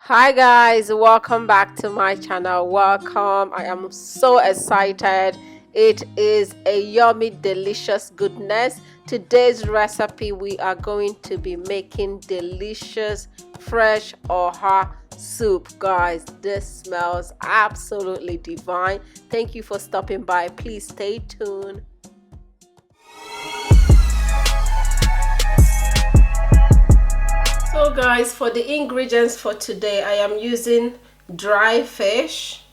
Hi guys, welcome back to my channel. Welcome. I am so excited. It is a yummy, delicious goodness. Today's recipe, we are going to be making delicious fresh oha soup. Guys, this smells absolutely divine. Thank you for stopping by. Please stay tuned. So guys, for the ingredients for today, I am using dry fish,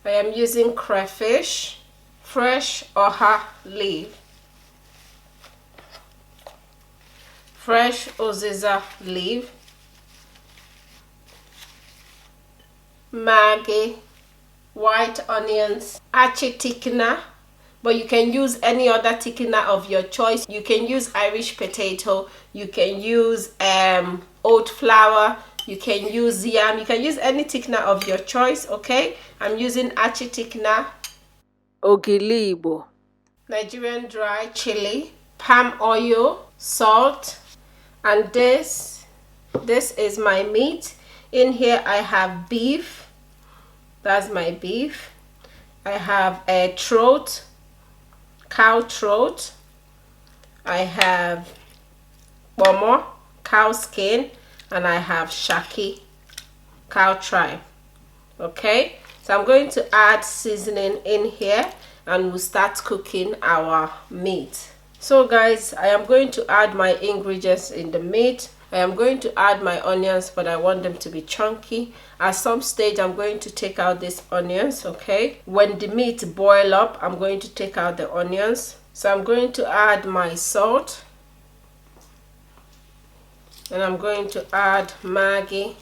I am using crayfish, fresh oha leaf, fresh uziza leaf, maggi, white onions, achi thickener, but you can use any other thickener of your choice. You can use Irish potato, you can use oat flour, you can use yam, you can use any thickener of your choice. Okay, I'm using Achi thickener, Ogiri Igbo, Nigerian dry chili, palm oil, salt, and this is my meat. In here I have beef, that's my beef. I have a throat, cow throat. I have bomo, cow skin, and I have shaki, cow tripe. Okay, so I'm going to add seasoning in here and we'll start cooking our meat. So guys, I am going to add my ingredients in the meat. I am going to add my onions, but I want them to be chunky. At some stage, I'm going to take out these onions, okay? When the meat boil up, I'm going to take out the onions. So I'm going to add my salt. And I'm going to add maggi.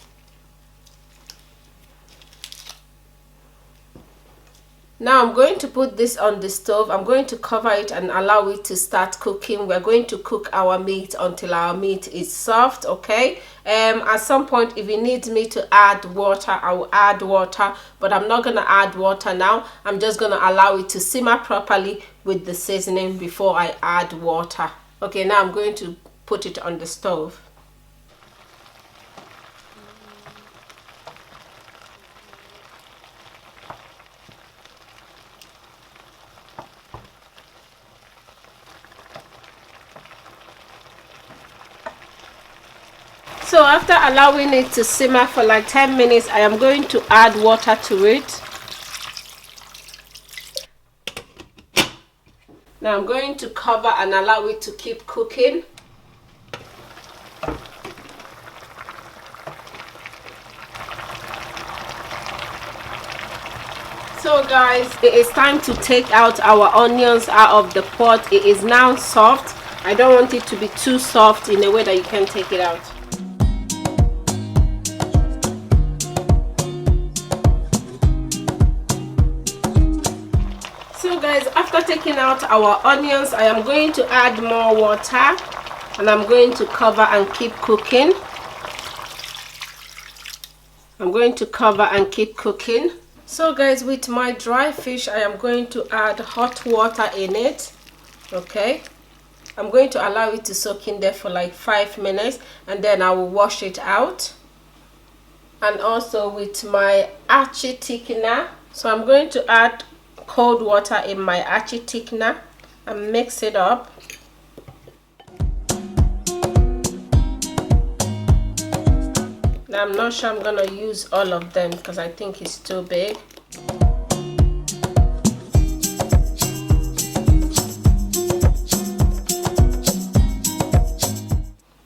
Now I'm going to put this on the stove. I'm going to cover it and allow it to start cooking. We're going to cook our meat until our meat is soft, okay? At some point, if you need me to add water, I will add water, but I'm not going to add water now. I'm just going to allow it to simmer properly with the seasoning before I add water. Okay, now I'm going to put it on the stove. So after allowing it to simmer for like 10 minutes, I am going to add water to it. Now I'm going to cover and allow it to keep cooking. So guys, it is time to take out our onions out of the pot. It is now soft. I don't want it to be too soft in a way that you can take it out. So guys, after taking out our onions, I am going to add more water and I'm going to cover and keep cooking. I'm going to cover and keep cooking. So guys, with my dry fish, I am going to add hot water in it. Okay, I'm going to allow it to soak in there for like 5 minutes and then I will wash it out. And also with my Achi thickener, so I'm going to add cold water in my Achi thickener and mix it up. Now I'm not sure I'm gonna use all of them because I think it's too big.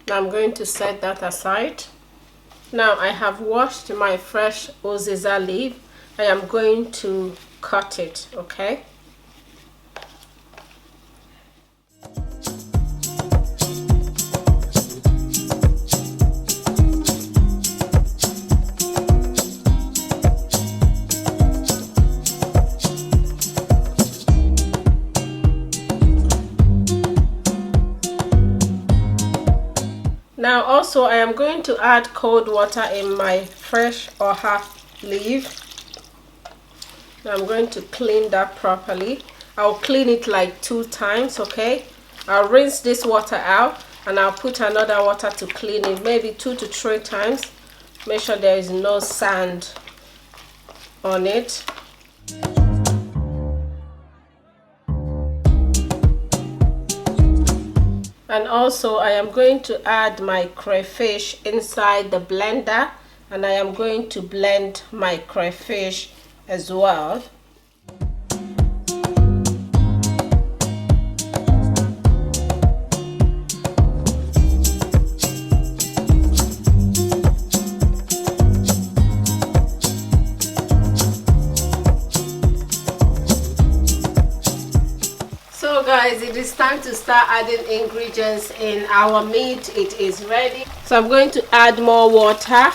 Now I'm going to set that aside. Now I have washed my fresh uziza leaf. I am going to cut it, okay? Now also I am going to add cold water in my fresh oha leaf. Now I'm going to clean that properly. I'll clean it like 2 times, okay? I'll rinse this water out and I'll put another water to clean it, maybe 2 to 3 times. Make sure there is no sand on it. And also I am going to add my crayfish inside the blender, and I am going to blend my crayfish as well. So guys, it is time to start adding ingredients in our meat. It is ready. So I'm going to add more water.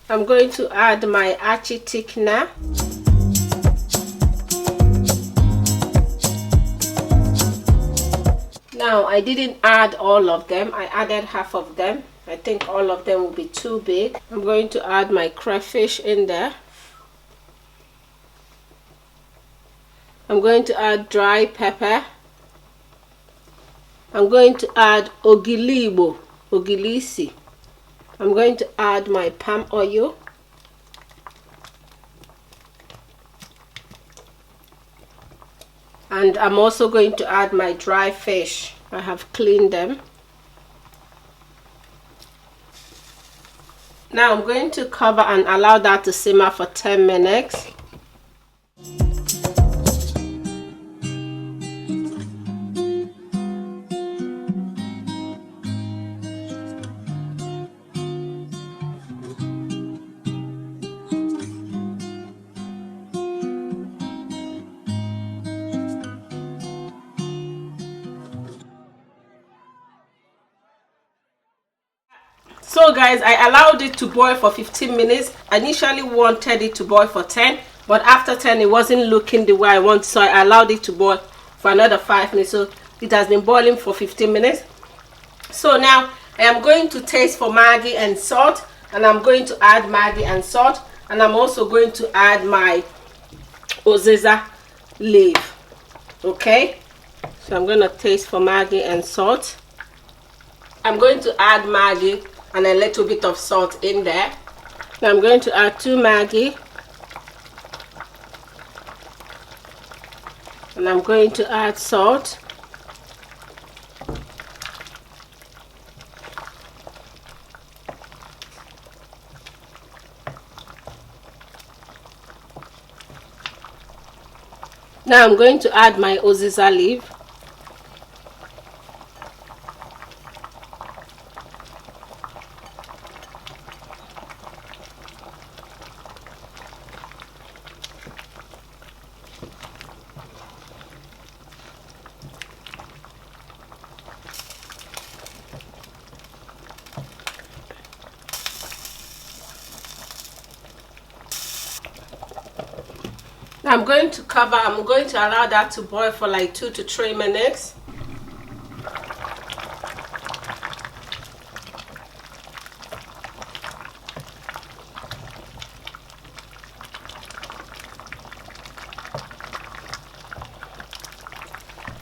I'm going to add my Achi thickener. Now I didn't add all of them. I added half of them. I think all of them will be too big. I'm going to add my crayfish in there. I'm going to add dry pepper. I'm going to add Ogiri Igbo, Ogilisi. I'm going to add my palm oil. And I'm also going to add my dry fish. I have cleaned them. Now I'm going to cover and allow that to simmer for 10 minutes. So guys, I allowed it to boil for 15 minutes. I initially wanted it to boil for 10, but after 10 it wasn't looking the way I want, so I allowed it to boil for another 5 minutes. So it has been boiling for 15 minutes. So now I am going to taste for maggi and salt, and I'm going to add maggi and salt, and I'm also going to add my uziza leaf. Okay, so I'm going to taste for maggi and salt. I'm going to add maggi and a little bit of salt in there. Now I'm going to add 2 maggi, and I'm going to add salt. Now I'm going to add my uziza leaf. I'm going to cover. I'm going to allow that to boil for like 2 to 3 minutes.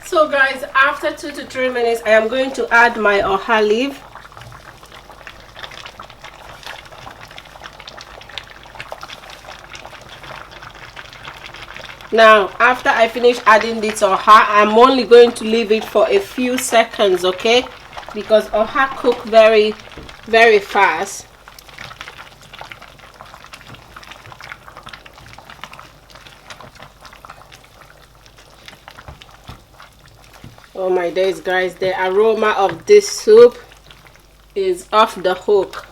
So guys, after 2 to 3 minutes, I am going to add my oha leaf. Now after I finish adding this oha, I'm only going to leave it for a few seconds, okay, because oha cook very fast. Oh my days guys, the aroma of this soup is off the hook.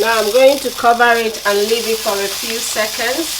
Now I'm going to cover it and leave it for a few seconds.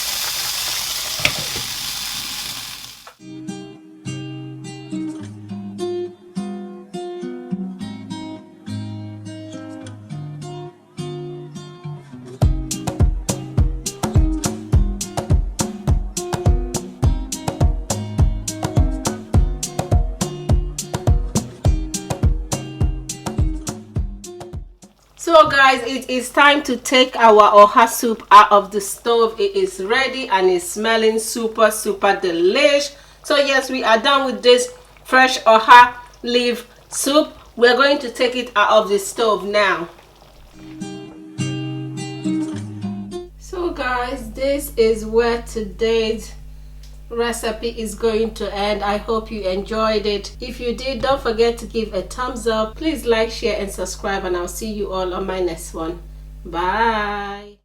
So guys, it is time to take our oha soup out of the stove. It is ready and it's smelling super delish. So yes, we are done with this fresh oha leaf soup. We're going to take it out of the stove now. So guys, this is where today's recipe is going to end. I hope you enjoyed it. If you did, don't forget to give a thumbs up. Please like, share and subscribe, and I'll see you all on my next one. Bye.